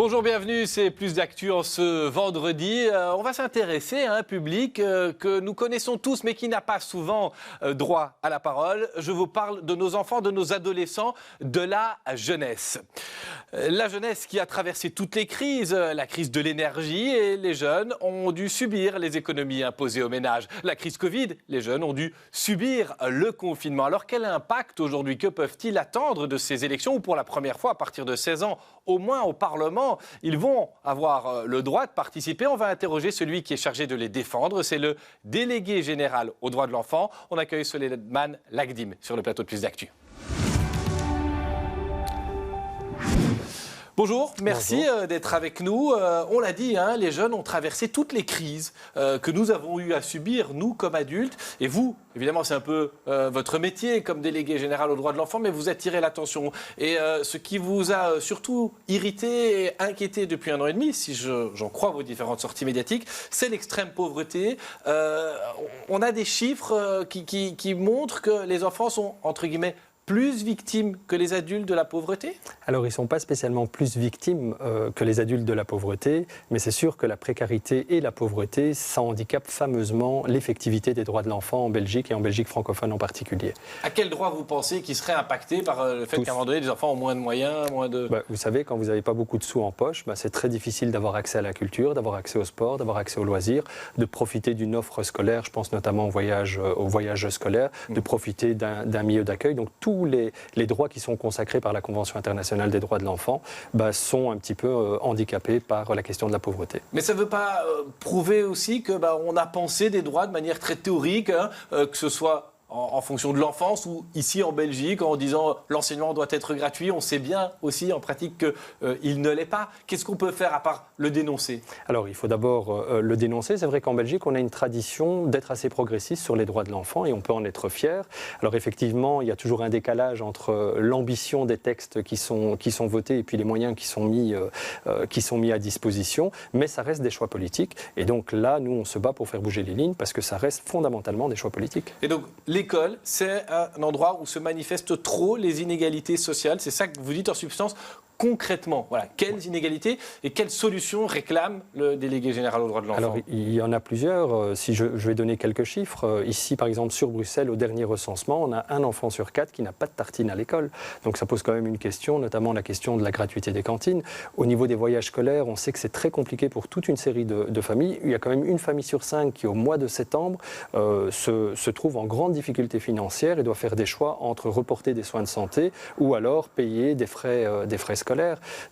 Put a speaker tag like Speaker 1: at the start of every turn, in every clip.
Speaker 1: Bonjour, bienvenue, c'est Plus d'actu en ce vendredi. On va s'intéresser à un public que nous connaissons tous mais qui n'a pas souvent droit à la parole. Je vous parle de nos enfants, de nos adolescents, de la jeunesse. La jeunesse qui a traversé toutes les crises, la crise de l'énergie, et les jeunes ont dû subir les économies imposées aux ménages. La crise Covid, les jeunes ont dû subir le confinement. Alors quel impact aujourd'hui? Que peuvent-ils attendre de ces élections où pour la première fois à partir de 16 ans, au moins au Parlement, ils vont avoir le droit de participer? On va interroger celui qui est chargé de les défendre. C'est le délégué général aux droits de l'enfant. On accueille Soleiman Lagdim sur le plateau de Plus d'actu. Bonjour, merci d'être avec nous. On l'a dit, les jeunes ont traversé toutes les crises que nous avons eu à subir, nous, comme adultes. Et vous, évidemment, c'est un peu votre métier comme délégué général aux droits de l'enfant, mais vous attirez l'attention. Et ce qui vous a surtout irrité et inquiété depuis 1 an et demi, si j'en crois vos différentes sorties médiatiques, c'est l'extrême pauvreté. On a des chiffres qui montrent que les enfants sont, entre guillemets, plus victimes que les adultes de la pauvreté?
Speaker 2: Alors, ils ne sont pas spécialement plus victimes que les adultes de la pauvreté, mais c'est sûr que la précarité et la pauvreté, ça handicape fameusement l'effectivité des droits de l'enfant en Belgique et en Belgique francophone en particulier.
Speaker 1: À quel droit vous pensez qui serait impacté par le fait qu'à un moment donné, les enfants ont moins de moyens, moins de...
Speaker 2: Vous savez, quand vous n'avez pas beaucoup de sous en poche, c'est très difficile d'avoir accès à la culture, d'avoir accès au sport, d'avoir accès aux loisirs, de profiter d'une offre scolaire, je pense notamment au voyage scolaire, de profiter d'un milieu d'accueil. Donc, tous les droits qui sont consacrés par la Convention internationale des droits de l'enfant sont un petit peu handicapés par la question de la pauvreté.
Speaker 1: Mais ça ne veut pas prouver aussi qu'on a pensé des droits de manière très théorique, que ce soit en fonction de l'enfance ou ici en Belgique, en disant l'enseignement doit être gratuit. On sait bien aussi en pratique qu'il ne l'est pas. Qu'est-ce qu'on peut faire à part le dénoncer? Alors,
Speaker 2: il faut d'abord le dénoncer. C'est vrai qu'en Belgique, on a une tradition d'être assez progressiste sur les droits de l'enfant et on peut en être fier. Alors effectivement, il y a toujours un décalage entre l'ambition des textes qui sont votés et puis les moyens qui sont mis à disposition, mais ça reste des choix politiques. Et donc là, nous, on se bat pour faire bouger les lignes parce que ça reste fondamentalement des choix politiques.
Speaker 1: Et donc, l'école, c'est un endroit où se manifestent trop les inégalités sociales. C'est ça que vous dites en substance. Concrètement, voilà, quelles inégalités et quelles solutions réclame le délégué général aux droits de l'enfant?
Speaker 2: Alors, il y en a plusieurs. Si je vais donner quelques chiffres. Ici, par exemple, sur Bruxelles, au dernier recensement, on a 1 enfant sur 4 qui n'a pas de tartine à l'école. Donc, ça pose quand même une question, notamment la question de la gratuité des cantines. Au niveau des voyages scolaires, on sait que c'est très compliqué pour toute une série de familles. Il y a quand même 1 famille sur 5 qui, au mois de septembre, se trouve en grande difficulté financière et doit faire des choix entre reporter des soins de santé ou alors payer des frais scolaires.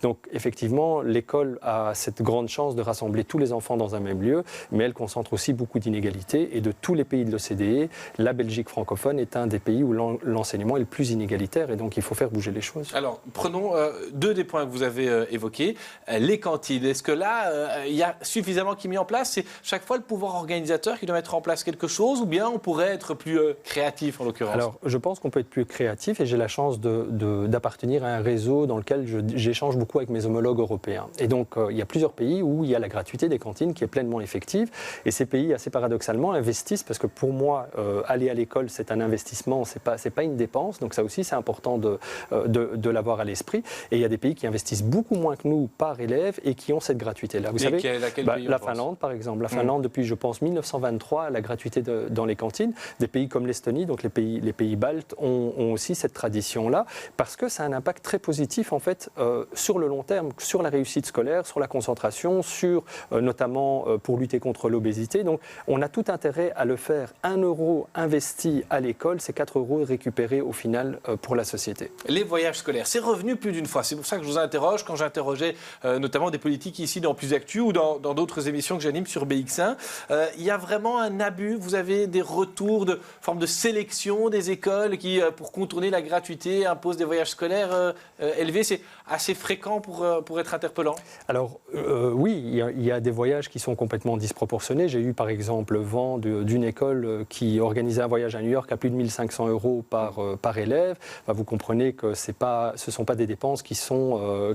Speaker 2: Donc effectivement, l'école a cette grande chance de rassembler tous les enfants dans un même lieu, mais elle concentre aussi beaucoup d'inégalités. Et de tous les pays de l'OCDE, la Belgique francophone est un des pays où l'enseignement est le plus inégalitaire et donc il faut faire bouger les choses.
Speaker 1: Alors prenons 2 des points que vous avez évoqués. Les cantines, est-ce que là, il y a suffisamment qui est mis en place? C'est chaque fois le pouvoir organisateur qui doit mettre en place quelque chose ou bien on pourrait être plus créatif en l'occurrence?
Speaker 2: Alors je pense qu'on peut être plus créatif et j'ai la chance d'appartenir à un réseau dans lequel j'échange beaucoup avec mes homologues européens. Et donc, il y a plusieurs pays où il y a la gratuité des cantines qui est pleinement effective. Et ces pays, assez paradoxalement, investissent parce que pour moi, aller à l'école, c'est un investissement, c'est pas une dépense. Donc ça aussi, c'est important de l'avoir à l'esprit. Et il y a des pays qui investissent beaucoup moins que nous par élève et qui ont cette gratuité-là. Vous savez, la Finlande, par exemple. La Finlande, depuis, je pense, 1923, a la gratuité dans les cantines. Des pays comme l'Estonie, donc les pays baltes, ont aussi cette tradition-là parce que ça a un impact très positif, en fait, sur le long terme, sur la réussite scolaire, sur la concentration, notamment pour lutter contre l'obésité. Donc, on a tout intérêt à le faire. 1 euro investi à l'école, c'est 4 euros récupérés au final pour la société.
Speaker 1: Les voyages scolaires, c'est revenu plus d'une fois. C'est pour ça que je vous interroge quand j'interrogeais notamment des politiques ici dans Plus Actu ou dans d'autres émissions que j'anime sur BX1. Il y a vraiment un abus. Vous avez des retours de forme de sélection des écoles qui, pour contourner la gratuité, imposent des voyages scolaires élevés. C'est assez fréquent pour être interpellant?
Speaker 2: Alors oui, il y a des voyages qui sont complètement disproportionnés. J'ai eu par exemple vent d'une école qui organisait un voyage à New York à plus de 1 500 € par élève. Vous comprenez que ce ne sont pas des dépenses qui sont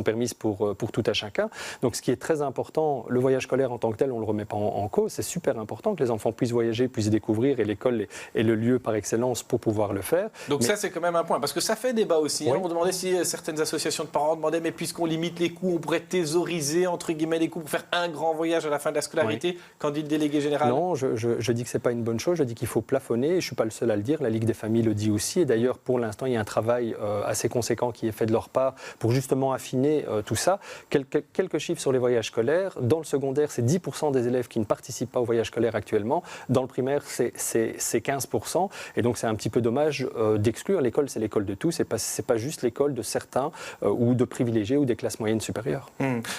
Speaker 2: permises pour tout à chacun. Donc ce qui est très important, le voyage scolaire en tant que tel, on ne le remet pas en cause. C'est super important que les enfants puissent voyager, puissent découvrir et l'école est le lieu par excellence pour pouvoir le faire.
Speaker 1: Donc ça c'est quand même un point, parce que ça fait débat aussi.
Speaker 2: Oui.
Speaker 1: On demandait si certaines associations de parents demandaient, mais puisqu'on limite les coûts, on pourrait thésauriser, entre guillemets, les coûts pour faire un grand voyage à la fin de la scolarité, qu'en dit le délégué général?
Speaker 2: Non, je dis que ce n'est pas une bonne chose, je dis qu'il faut plafonner, et je ne suis pas le seul à le dire, la Ligue des familles le dit aussi, et d'ailleurs, pour l'instant, il y a un travail assez conséquent qui est fait de leur part pour justement affiner tout ça. Quelques chiffres sur les voyages scolaires. Dans le secondaire, c'est 10% des élèves qui ne participent pas au voyage scolaire actuellement. Dans le primaire, c'est 15%. Et donc, c'est un petit peu dommage d'exclure. L'école, c'est l'école de tous. C'est pas juste l'école de certains ou de privilégiés ou des classes moyennes supérieures.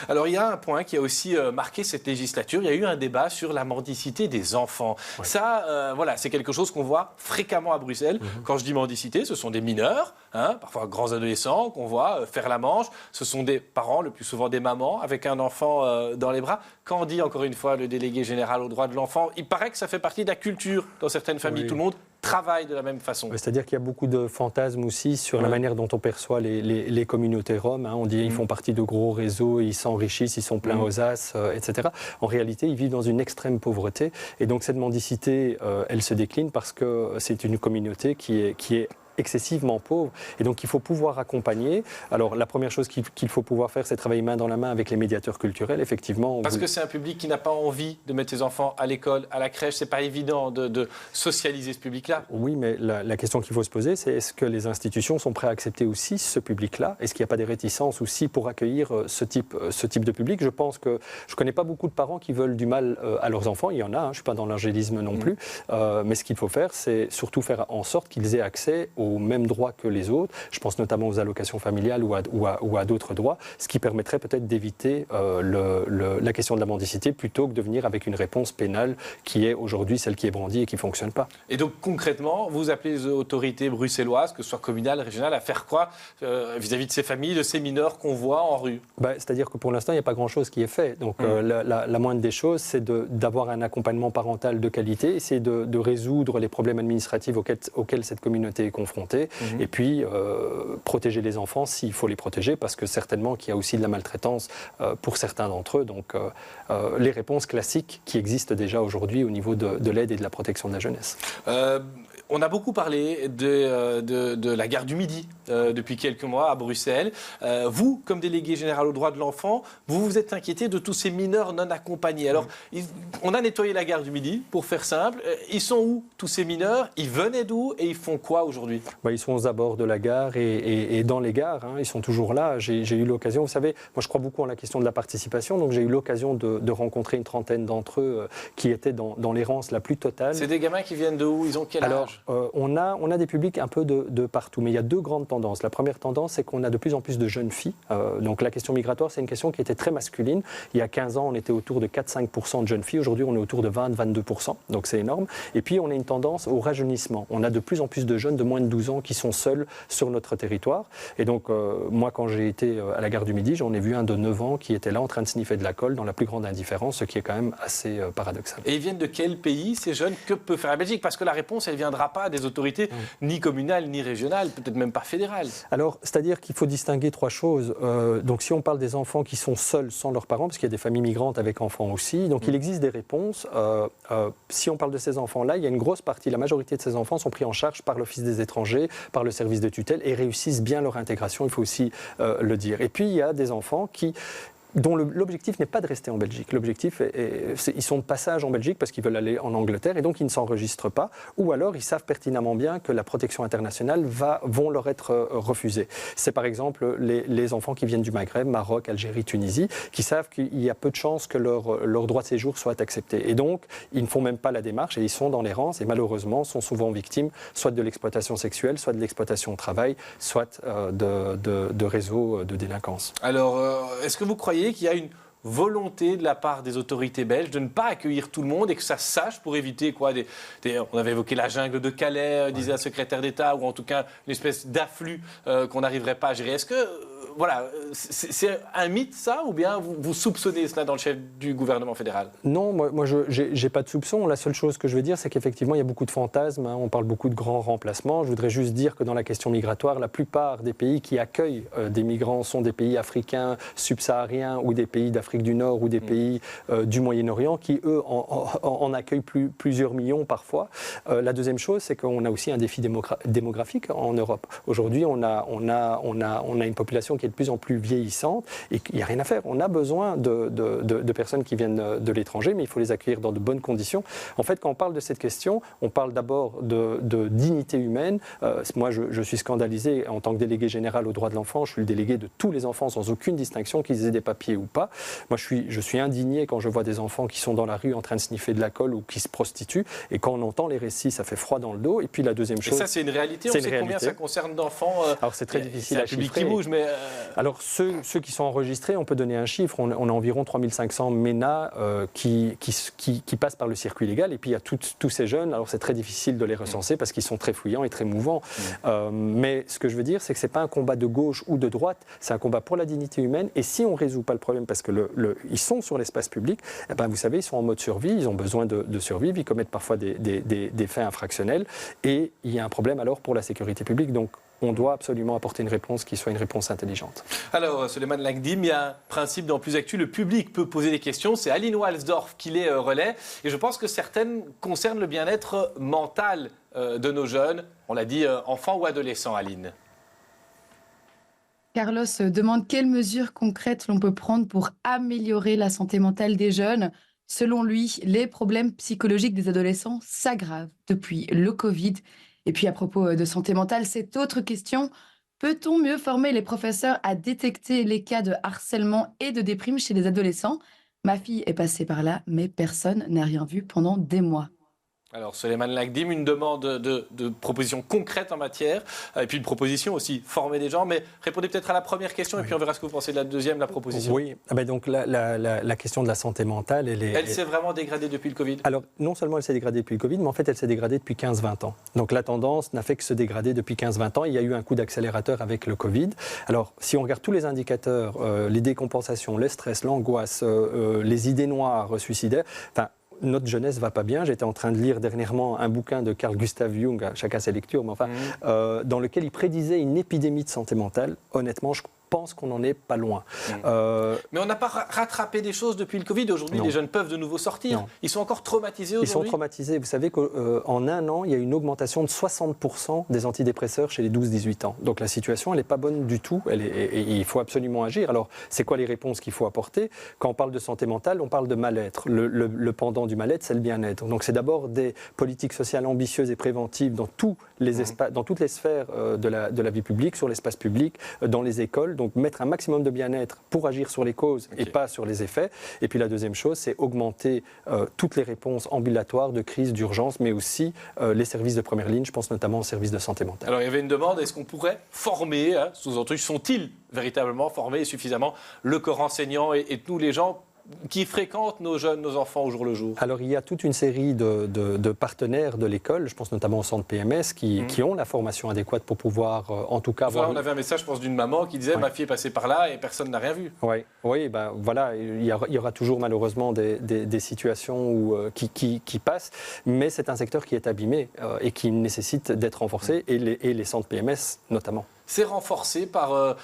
Speaker 1: Alors, il y a un point qui a aussi marqué cette législature. Il y a eu un débat sur la mendicité des enfants. Ouais. Ça, voilà, c'est quelque chose qu'on voit fréquemment à Bruxelles. Quand je dis mendicité, ce sont des mineurs, parfois grands adolescents, qu'on voit faire la manche. Ce sont des parents, le plus souvent des mamans, avec un enfant dans les bras. Qu'en dit encore une fois le délégué général aux droits de l'enfant? Il paraît que ça fait partie de la culture dans certaines familles. Oui. Tout le monde travaille de la même façon.
Speaker 2: C'est-à-dire qu'il y a beaucoup de fantasmes aussi sur la manière dont on perçoit les communautés roms. On dit qu'ils font partie de gros réseaux, ils s'enrichissent, ils sont pleins aux as, etc. En réalité, ils vivent dans une extrême pauvreté. Et donc cette mendicité, elle se décline parce que c'est une communauté qui est excessivement pauvres, et donc il faut pouvoir accompagner. Alors la première chose qu'il faut pouvoir faire, c'est travailler main dans la main avec les médiateurs culturels, effectivement.
Speaker 1: Parce que c'est un public qui n'a pas envie de mettre ses enfants à l'école, à la crèche, c'est pas évident de socialiser ce public-là.
Speaker 2: Oui, mais la question qu'il faut se poser, c'est est-ce que les institutions sont prêtes à accepter aussi ce public-là? Est-ce qu'il n'y a pas des réticences aussi pour accueillir ce type de public? Je pense que je ne connais pas beaucoup de parents qui veulent du mal à leurs enfants, il y en a, je ne suis pas dans l'angélisme non plus, mais ce qu'il faut faire, c'est surtout faire en sorte qu'ils aient accès aux mêmes droits que les autres. Je pense notamment aux allocations familiales ou à d'autres droits, ce qui permettrait peut-être d'éviter la question de la mendicité plutôt que de venir avec une réponse pénale qui est aujourd'hui celle qui est brandie et qui ne fonctionne pas.
Speaker 1: Et donc concrètement, vous appelez les autorités bruxelloises, que ce soit communales, régionales, à faire quoi vis-à-vis de ces familles, de ces mineurs qu'on voit en rue?
Speaker 2: C'est-à-dire que pour l'instant, il n'y a pas grand-chose qui est fait. Donc la moindre des choses, c'est d'avoir un accompagnement parental de qualité, essayer de résoudre les problèmes administratifs auxquels cette communauté est confrontée. Et puis protéger les enfants s'il faut les protéger, parce que certainement qu'il y a aussi de la maltraitance pour certains d'entre eux. Donc les réponses classiques qui existent déjà aujourd'hui au niveau de l'aide et de la protection de la jeunesse.
Speaker 1: On a beaucoup parlé de la gare du Midi depuis quelques mois à Bruxelles. Vous, comme délégué général aux droits de l'enfant, vous vous êtes inquiété de tous ces mineurs non accompagnés. Alors, on a nettoyé la gare du Midi, pour faire simple. Ils sont où, tous ces mineurs? Ils venaient d'où et ils font quoi aujourd'hui?
Speaker 2: Ils sont aux abords de la gare et dans les gares. Ils sont toujours là. J'ai eu l'occasion, vous savez, moi je crois beaucoup en la question de la participation, donc j'ai eu l'occasion de rencontrer une trentaine d'entre eux qui étaient dans l'errance la plus totale.
Speaker 1: C'est des gamins qui viennent de où? Ils ont quel âge?
Speaker 2: On a des publics un peu de partout, mais il y a deux grandes tendances. La première tendance, c'est qu'on a de plus en plus de jeunes filles. Donc la question migratoire, c'est une question qui était très masculine. Il y a 15 ans, on était autour de 4-5% de jeunes filles. Aujourd'hui, on est autour de 20-22%, donc c'est énorme. Et puis, on a une tendance au rajeunissement. On a de plus en plus de jeunes de moins de 12 ans qui sont seuls sur notre territoire. Et donc, moi, quand j'ai été à la gare du Midi, j'en ai vu un de 9 ans qui était là en train de sniffer de la colle dans la plus grande indifférence, ce qui est quand même assez paradoxal.
Speaker 1: Et ils viennent de quel pays, ces jeunes? Que peut faire la Belgique? Parce que la réponse, elle ne viendra pas des autorités ni communales, ni régionales, peut-être même pas fédérales.
Speaker 2: Alors, c'est-à-dire qu'il faut distinguer trois choses. Donc, si on parle des enfants qui sont seuls sans leurs parents, parce qu'il y a des familles migrantes avec enfants aussi, donc il existe des réponses. Si on parle de ces enfants-là, il y a une grosse partie, la majorité de ces enfants sont pris en charge par l'Office des étrangers, par le service de tutelle et réussissent bien leur intégration, il faut aussi le dire. Et puis, il y a des enfants dont l'objectif n'est pas de rester en Belgique. L'objectif, ils sont de passage en Belgique parce qu'ils veulent aller en Angleterre et donc ils ne s'enregistrent pas. Ou alors, ils savent pertinemment bien que la protection internationale vont leur être refusée. C'est par exemple les enfants qui viennent du Maghreb, Maroc, Algérie, Tunisie, qui savent qu'il y a peu de chances que leur droit de séjour soit accepté. Et donc, ils ne font même pas la démarche et ils sont dans l'errance et malheureusement sont souvent victimes soit de l'exploitation sexuelle, soit de l'exploitation au travail, soit de réseaux de délinquance.
Speaker 1: Alors, est-ce que vous croyez qu'il y a une volonté de la part des autorités belges de ne pas accueillir tout le monde et que ça sache pour éviter quoi on avait évoqué la jungle de Calais, disait un secrétaire d'État, ou en tout cas une espèce d'afflux qu'on n'arriverait pas à gérer. Est-ce que voilà, c'est un mythe ça, ou bien vous soupçonnez cela dans le chef du gouvernement fédéral?
Speaker 2: Non, moi je n'ai pas de soupçon. La seule chose que je veux dire, c'est qu'effectivement il y a beaucoup de fantasmes, on parle beaucoup de grands remplacements. Je voudrais juste dire que dans la question migratoire, la plupart des pays qui accueillent des migrants sont des pays africains, subsahariens, ou des pays d'Afrique du Nord, ou des pays du Moyen-Orient, qui eux en accueillent plusieurs millions parfois. La deuxième chose, c'est qu'on a aussi un défi démographique en Europe. Aujourd'hui, on a une population qui qui est de plus en plus vieillissante et qu'il n'y a rien à faire. On a besoin de personnes qui viennent de l'étranger, mais il faut les accueillir dans de bonnes conditions. En fait, quand on parle de cette question, on parle d'abord de dignité humaine. Moi, je suis scandalisé en tant que délégué général aux droits de l'enfant. Je suis le délégué de tous les enfants sans aucune distinction, qu'ils aient des papiers ou pas. Moi, je suis indigné quand je vois des enfants qui sont dans la rue en train de sniffer de la colle ou qui se prostituent. Et quand on entend les récits, ça fait froid dans le dos. Et puis la deuxième chose...
Speaker 1: Et ça, c'est une réalité. On sait combien ça concerne d'enfants.
Speaker 2: Alors, c'est très difficile à chiffrer.
Speaker 1: C'est un public qui bouge, mais...
Speaker 2: Alors, ceux qui sont enregistrés, on peut donner un chiffre. On a environ 3500 MENA qui passent par le circuit légal. Et puis, il y a tous ces jeunes. Alors, c'est très difficile de les recenser parce qu'ils sont très fouillants et très mouvants. Mais ce que je veux dire, c'est que ce n'est pas un combat de gauche ou de droite. C'est un combat pour la dignité humaine. Et si on ne résout pas le problème, parce qu'ils sont sur l'espace public, eh ben, vous savez, ils sont en mode survie. Ils ont besoin de survivre. Ils commettent parfois des faits infractionnels. Et il y a un problème alors pour la sécurité publique. Donc, on doit absolument apporter une réponse qui soit une réponse intelligente.
Speaker 1: Alors, Souleymane Lagdim, il y a un principe dans Plus Actu, le public peut poser des questions. C'est Aline Walsdorf qui les relaie. Et je pense que certaines concernent le bien-être mental de nos jeunes. On l'a dit, enfants ou adolescents, Aline.
Speaker 3: Carlos demande quelles mesures concrètes l'on peut prendre pour améliorer la santé mentale des jeunes. Selon lui, les problèmes psychologiques des adolescents s'aggravent depuis le Covid. Et puis à propos de santé mentale, cette autre question, peut-on mieux former les professeurs à détecter les cas de harcèlement et de déprime chez les adolescents? Ma fille est passée par là, mais personne n'a rien vu pendant des mois.
Speaker 1: Alors, Souleymane Lagdim, une demande de propositions concrètes en matière, et puis une proposition aussi, former des gens. Mais répondez peut-être à la première question, et puis on verra ce que vous pensez de la deuxième, la proposition.
Speaker 2: Oui, donc la question de la santé mentale,
Speaker 1: elle s'est vraiment dégradée depuis le Covid?
Speaker 2: Alors, non seulement elle s'est dégradée depuis le Covid, mais en fait, elle s'est dégradée depuis 15-20 ans. Donc, la tendance n'a fait que se dégrader depuis 15-20 ans. Il y a eu un coup d'accélérateur avec le Covid. Alors, si on regarde tous les indicateurs, les décompensations, le stress, l'angoisse, les idées noires, suicidaires, enfin, notre jeunesse va pas bien. J'étais en train de lire dernièrement un bouquin de Carl Gustav Jung, chacun ses lectures, mais enfin, dans lequel il prédisait une épidémie de santé mentale. Honnêtement, je pense qu'on n'en est pas loin.
Speaker 1: Mais on n'a pas rattrapé des choses depuis le Covid. Aujourd'hui, les jeunes peuvent de nouveau sortir. Non. Ils sont encore traumatisés aujourd'hui?
Speaker 2: Ils sont traumatisés. Vous savez qu'en un an, il y a une augmentation de 60% des antidépresseurs chez les 12-18 ans. Donc la situation, elle n'est pas bonne du tout. Et il faut absolument agir. Alors, c'est quoi les réponses qu'il faut apporter? Quand on parle de santé mentale, on parle de mal-être. Le pendant du mal-être, c'est le bien-être. Donc c'est d'abord des politiques sociales ambitieuses et préventives dans toutes les sphères de la vie publique, sur l'espace public, dans les écoles. Donc mettre un maximum de bien-être pour agir sur les causes et pas sur les effets. Et puis la deuxième chose, c'est augmenter toutes les réponses ambulatoires de crise, d'urgence, mais aussi les services de première ligne. Je pense notamment aux services de santé mentale.
Speaker 1: Alors il y avait une demande, est-ce qu'on pourrait former, sous-entendu, sont-ils véritablement formés suffisamment le corps enseignant et tous les gens qui fréquentent nos jeunes, nos enfants au jour le jour?
Speaker 2: Alors, il y a toute une série de partenaires de l'école, je pense notamment au centre PMS, qui ont la formation adéquate pour pouvoir, en tout cas...
Speaker 1: On avait un message, je pense, d'une maman qui disait « Ma fille est passée par là et personne n'a rien vu ».
Speaker 2: Oui, ben voilà, il y aura toujours malheureusement des situations qui passent, mais c'est un secteur qui est abîmé et qui nécessite d'être renforcé, et les centres PMS notamment.
Speaker 1: C'est renforcé par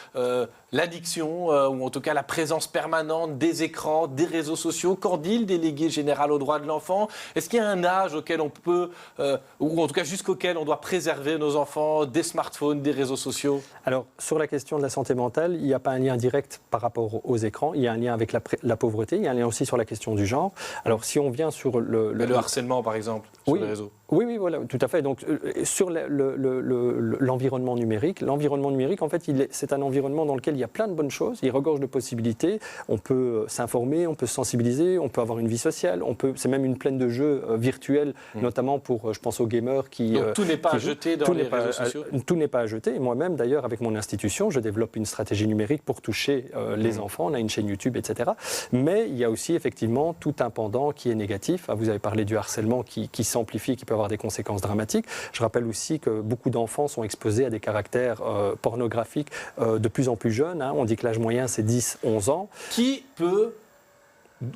Speaker 1: l'addiction, ou en tout cas la présence permanente des écrans, des réseaux sociaux. Qu'en dit le délégué général aux droits de l'enfant? Est-ce qu'il y a un âge auquel on peut, ou en tout cas jusqu'auquel on doit préserver nos enfants des smartphones, des réseaux sociaux? Alors,
Speaker 2: sur la question de la santé mentale, il n'y a pas un lien direct par rapport aux écrans. Il y a un lien avec la pauvreté, il y a un lien aussi sur la question du genre. Alors, si on vient sur
Speaker 1: le harcèlement, par exemple, sur les réseaux.
Speaker 2: Oui, voilà, tout à fait. Donc, sur l'environnement numérique, en fait, c'est un environnement dans lequel il y a plein de bonnes choses, il regorge de possibilités, on peut s'informer, on peut se sensibiliser, on peut avoir une vie sociale, c'est même une plaine de jeux virtuels, notamment pour, je pense aux gamers qui...
Speaker 1: Donc tout n'est pas à jeter dans les réseaux sociaux?
Speaker 2: Tout n'est pas à jeter. Moi-même, d'ailleurs, avec mon institution, je développe une stratégie numérique pour toucher les enfants, on a une chaîne YouTube, etc. Mais il y a aussi effectivement tout un pendant qui est négatif. Vous avez parlé du harcèlement qui s'amplifie, qui peut avoir des conséquences dramatiques. Je rappelle aussi que beaucoup d'enfants sont exposés à des caractères pornographiques de plus en plus jeunes. On dit que l'âge moyen, c'est 10-11 ans.
Speaker 1: Qui peut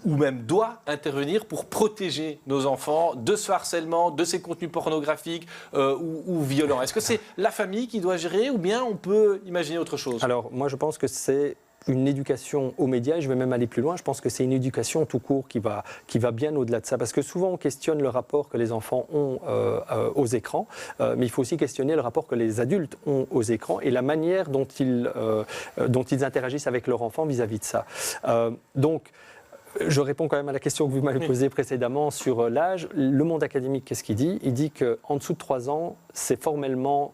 Speaker 1: ou même doit intervenir pour protéger nos enfants de ce harcèlement, de ces contenus pornographiques ou violents? Est-ce que c'est la famille qui doit gérer ou bien on peut imaginer autre chose?
Speaker 2: Alors, moi, je pense que c'est une éducation aux médias, et je vais même aller plus loin, je pense que c'est une éducation tout court qui va bien au-delà de ça, parce que souvent on questionne le rapport que les enfants ont aux écrans, mais il faut aussi questionner le rapport que les adultes ont aux écrans et la manière dont ils interagissent avec leur enfant vis-à-vis de ça. Donc, je réponds quand même à la question que vous m'avez posée précédemment sur l'âge. Le monde académique, qu'est-ce qu'il dit? Il dit qu'en dessous de 3 ans, c'est formellement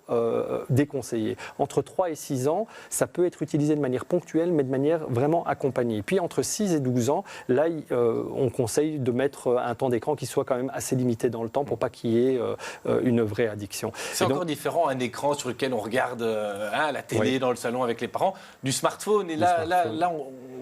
Speaker 2: déconseillé. Entre 3 et 6 ans, ça peut être utilisé de manière ponctuelle, mais de manière vraiment accompagnée. Puis entre 6 et 12 ans, là, on conseille de mettre un temps d'écran qui soit quand même assez limité dans le temps pour pas qu'il y ait une vraie addiction.
Speaker 1: C'est encore différent un écran sur lequel on regarde la télé dans le salon avec les parents, du smartphone. Et là,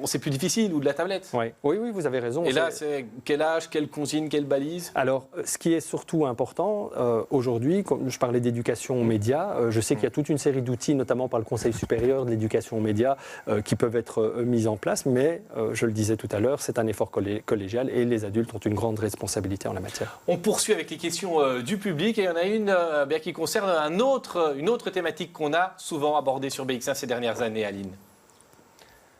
Speaker 1: c'est plus difficile, ou de la tablette.
Speaker 2: Oui, vous avez raison.
Speaker 1: Et là, c'est quel âge, quelle consigne, quelle balise?
Speaker 2: Alors, ce qui est surtout important aujourd'hui, comme je parlais d'éducation aux médias, je sais qu'il y a toute une série d'outils, notamment par le Conseil supérieur de l'éducation aux médias, qui peuvent être mis en place, mais je le disais tout à l'heure, c'est un effort collégial et les adultes ont une grande responsabilité en la matière.
Speaker 1: On poursuit avec les questions du public et il y en a une qui concerne une autre thématique qu'on a souvent abordée sur BX1 ces dernières années, Aline.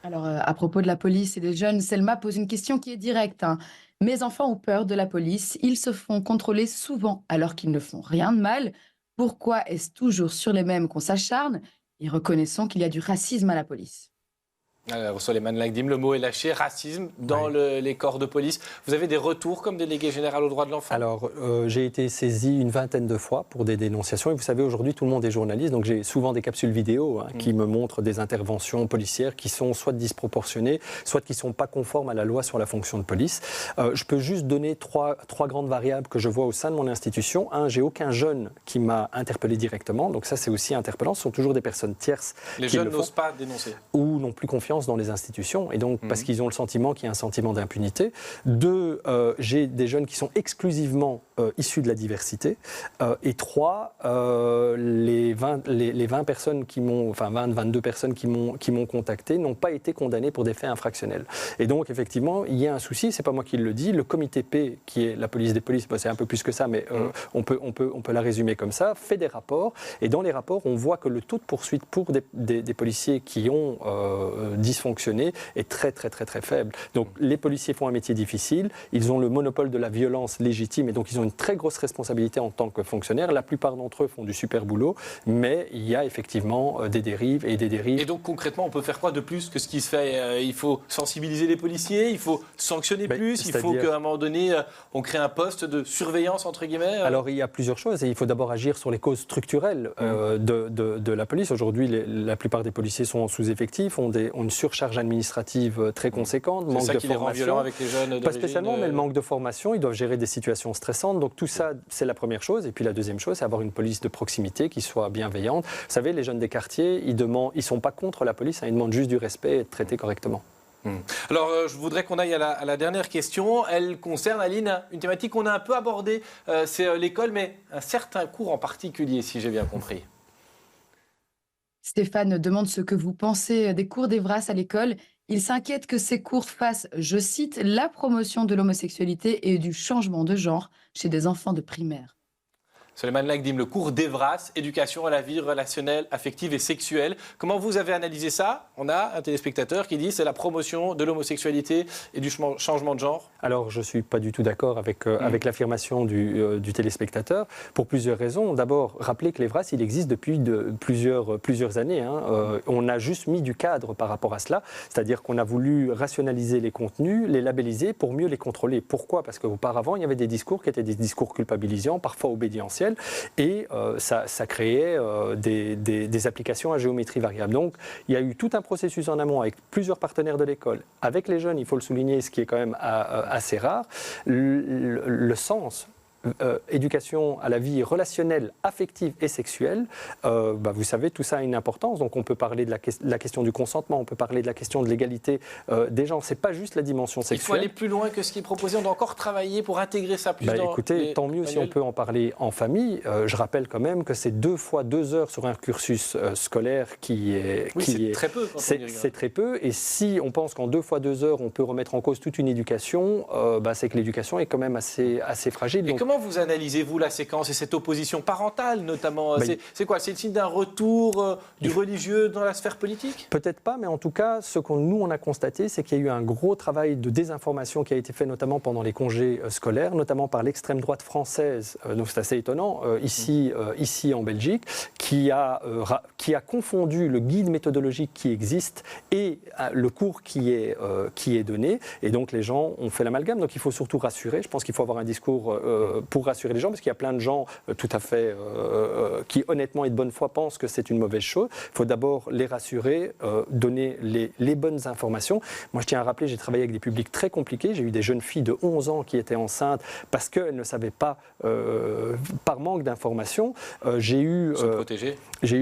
Speaker 3: Alors, à propos de la police et des jeunes, Selma pose une question qui est directe, hein. Mes enfants ont peur de la police. Ils se font contrôler souvent alors qu'ils ne font rien de mal. Pourquoi est-ce toujours sur les mêmes qu'on s'acharne? Et reconnaissons qu'il y a du racisme à la police.
Speaker 1: Soleiman Lagdim, le mot est lâché, racisme dans les corps de police. Vous avez des retours comme délégué général aux droits de l'enfant?
Speaker 2: Alors, j'ai été saisi une vingtaine de fois pour des dénonciations. Et vous savez, aujourd'hui, tout le monde est journaliste. Donc, j'ai souvent des capsules vidéo qui me montrent des interventions policières qui sont soit disproportionnées, soit qui ne sont pas conformes à la loi sur la fonction de police. Je peux juste donner trois grandes variables que je vois au sein de mon institution. Un, j'ai aucun jeune qui m'a interpellé directement. Donc, ça, c'est aussi interpellant. Ce sont toujours des personnes tierces.
Speaker 1: Les jeunes n'osent pas dénoncer.
Speaker 2: Ou n'ont plus confiance dans les institutions, et donc parce qu'ils ont le sentiment qu'il y a un sentiment d'impunité. deux, j'ai des jeunes qui sont exclusivement issus de la diversité. Et trois, les 20 personnes qui m'ont, enfin 22 personnes qui m'ont contacté n'ont pas été condamnées pour des faits infractionnels. Et donc effectivement, il y a un souci, c'est pas moi qui le dis, le comité P, qui est la police des polices, c'est un peu plus que ça, mais on peut la résumer comme ça, fait des rapports, et dans les rapports, on voit que le taux de poursuite pour des policiers qui ont dysfonctionné est très faible. Donc les policiers font un métier difficile, ils ont le monopole de la violence légitime, et donc ils ont une très grosse responsabilité en tant que fonctionnaires. La plupart d'entre eux font du super boulot, mais il y a effectivement des dérives et des dérives.
Speaker 1: Et donc concrètement, on peut faire quoi de plus que ce qui se fait? Il faut sensibiliser les policiers, il faut sanctionner plus, il faut qu'à un moment donné, on crée un poste de surveillance, entre guillemets.
Speaker 2: Alors il y a plusieurs choses, et il faut d'abord agir sur les causes structurelles de la police. Aujourd'hui, la plupart des policiers sont en sous-effectif, ont une surcharge administrative très conséquente, manque de formation. C'est ça qui les rend violents avec les jeunes? Pas spécialement, mais le manque de formation, ils doivent gérer des situations stressantes. Donc tout ça, c'est la première chose. Et puis la deuxième chose, c'est avoir une police de proximité qui soit bienveillante. Vous savez, les jeunes des quartiers, ils ne sont pas contre la police, ils demandent juste du respect et être traités correctement.
Speaker 1: Alors, je voudrais qu'on aille à la dernière question. Elle concerne, Aline, une thématique qu'on a un peu abordée. C'est l'école, mais un certain cours en particulier, si j'ai bien compris.
Speaker 3: Stéphane demande ce que vous pensez des cours d'Evras à l'école. Il s'inquiète que ces cours fassent, je cite, la promotion de l'homosexualité et du changement de genre chez des enfants de primaire.
Speaker 1: Soleiman Lagdim, le cours d'Evras, éducation à la vie relationnelle, affective et sexuelle. Comment vous avez analysé ça? On a un téléspectateur qui dit c'est la promotion de l'homosexualité et du changement de genre.
Speaker 2: Alors, je ne suis pas du tout d'accord avec l'affirmation du téléspectateur, pour plusieurs raisons. D'abord, rappelez que l'Evras, il existe depuis plusieurs années. On a juste mis du cadre par rapport à cela, c'est-à-dire qu'on a voulu rationaliser les contenus, les labelliser pour mieux les contrôler. Pourquoi? Parce qu'auparavant, il y avait des discours qui étaient des discours culpabilisants, parfois obédientiels, et ça créait des applications à géométrie variable. Donc, il y a eu tout un processus en amont avec plusieurs partenaires de l'école, avec les jeunes, il faut le souligner, ce qui est quand même assez rare, le sens. Éducation à la vie relationnelle, affective et sexuelle, vous savez, tout ça a une importance. Donc on peut parler de la question du consentement, on peut parler de la question de l'égalité des genres. C'est pas juste la dimension sexuelle.
Speaker 1: Il faut aller plus loin que ce qui est proposé. On doit encore travailler pour intégrer ça plus dans
Speaker 2: écoutez, tant mieux si on peut en parler en famille. Je rappelle quand même que c'est 2 fois 2 heures sur un cursus scolaire qui est...
Speaker 1: Oui, c'est très peu.
Speaker 2: C'est très peu. Et si on pense qu'en 2 fois 2 heures, on peut remettre en cause toute une éducation, c'est que l'éducation est quand même assez fragile.
Speaker 1: Donc, Comment vous analysez-vous la séquence et cette opposition parentale notamment? C'est quoi? C'est le signe d'un retour du religieux dans la sphère politique?
Speaker 2: Peut-être pas, mais en tout cas, ce que nous, on a constaté, c'est qu'il y a eu un gros travail de désinformation qui a été fait notamment pendant les congés scolaires, notamment par l'extrême droite française, donc c'est assez étonnant, ici en Belgique, qui a confondu le guide méthodologique qui existe et le cours qui est donné. Et donc, les gens ont fait l'amalgame. Donc, il faut surtout rassurer. Je pense qu'il faut avoir un discours pour rassurer les gens, parce qu'il y a plein de gens tout à fait qui, honnêtement et de bonne foi, pensent que c'est une mauvaise chose. Il faut d'abord les rassurer, donner les bonnes informations. Moi, je tiens à rappeler, j'ai travaillé avec des publics très compliqués. J'ai eu des jeunes filles de 11 ans qui étaient enceintes parce qu'elles ne savaient pas, par manque d'informations. J'ai eu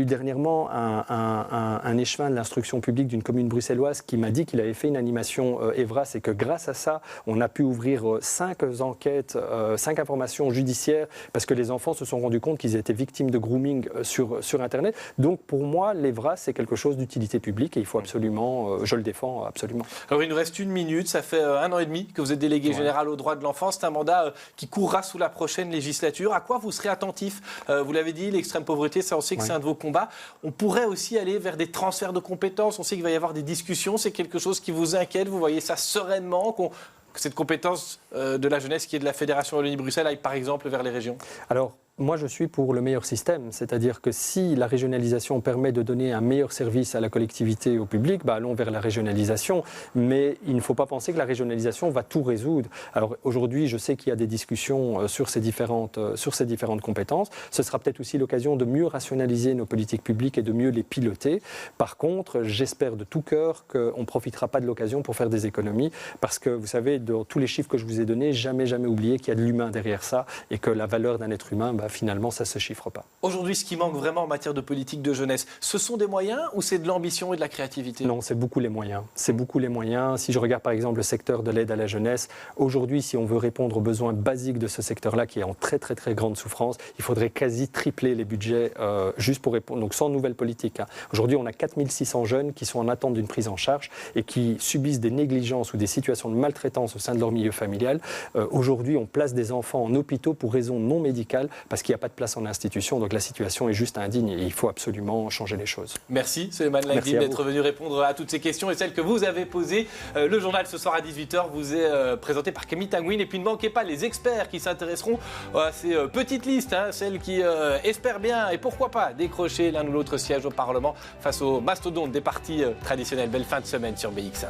Speaker 2: dernièrement un échevin de l'instruction publique d'une commune bruxelloise qui m'a dit qu'il avait fait une animation Evras et que grâce à ça, on a pu ouvrir 5 enquêtes, 5 informations judiciaires parce que les enfants se sont rendus compte qu'ils étaient victimes de grooming sur Internet. Donc pour moi, l'Evras, c'est quelque chose d'utilité publique et il faut absolument, je le défends absolument.
Speaker 1: Alors il nous reste 1 minute, ça fait 1 an et demi que vous êtes délégué général aux droits de l'enfant. C'est un mandat qui courra sous la prochaine législature. À quoi vous serez attentif? Vous l'avez dit, l'extrême pauvreté, ça on sait que c'est un de vos combats. On pourrait aussi aller vers des transferts de compétences. On sait qu'il va y avoir des discussions. C'est quelque chose qui vous inquiète? Vous voyez ça sereinement, que cette compétence de la jeunesse qui est de la Fédération Wallonie-Bruxelles aille par exemple vers les régions? Alors, moi, je suis pour le meilleur système, c'est-à-dire que si la régionalisation permet de donner un meilleur service à la collectivité et au public, allons vers la régionalisation, mais il ne faut pas penser que la régionalisation va tout résoudre. Alors aujourd'hui, je sais qu'il y a des discussions sur ces différentes compétences. Ce sera peut-être aussi l'occasion de mieux rationaliser nos politiques publiques et de mieux les piloter. Par contre, j'espère de tout cœur qu'on ne profitera pas de l'occasion pour faire des économies, parce que vous savez, dans tous les chiffres que je vous ai donnés, jamais oublier qu'il y a de l'humain derrière ça et que la valeur d'un être humain, finalement, ça ne se chiffre pas. Aujourd'hui, ce qui manque vraiment en matière de politique de jeunesse, ce sont des moyens ou c'est de l'ambition et de la créativité?
Speaker 2: Non, c'est beaucoup les moyens. C'est beaucoup les moyens. Si je regarde par exemple le secteur de l'aide à la jeunesse, aujourd'hui, si on veut répondre aux besoins basiques de ce secteur-là, qui est en très grande souffrance, il faudrait quasi tripler les budgets juste pour répondre, donc sans nouvelle politique. Aujourd'hui, on a 4600 jeunes qui sont en attente d'une prise en charge et qui subissent des négligences ou des situations de maltraitance au sein de leur milieu familial. Aujourd'hui, on place des enfants en hôpitaux pour raisons non médicales parce qu'il n'y a pas de place en institution. Donc la situation est juste indigne et il faut absolument changer les choses.
Speaker 1: Merci Souleymane Lagdim d'être venu répondre à toutes ces questions et celles que vous avez posées. Le journal ce soir à 18h vous est présenté par Camille Tanguine. Et puis ne manquez pas les experts qui s'intéresseront à ces petites listes, celles qui espèrent bien et pourquoi pas décrocher l'un ou l'autre siège au Parlement face aux mastodontes des partis traditionnels. Belle fin de semaine sur BX1.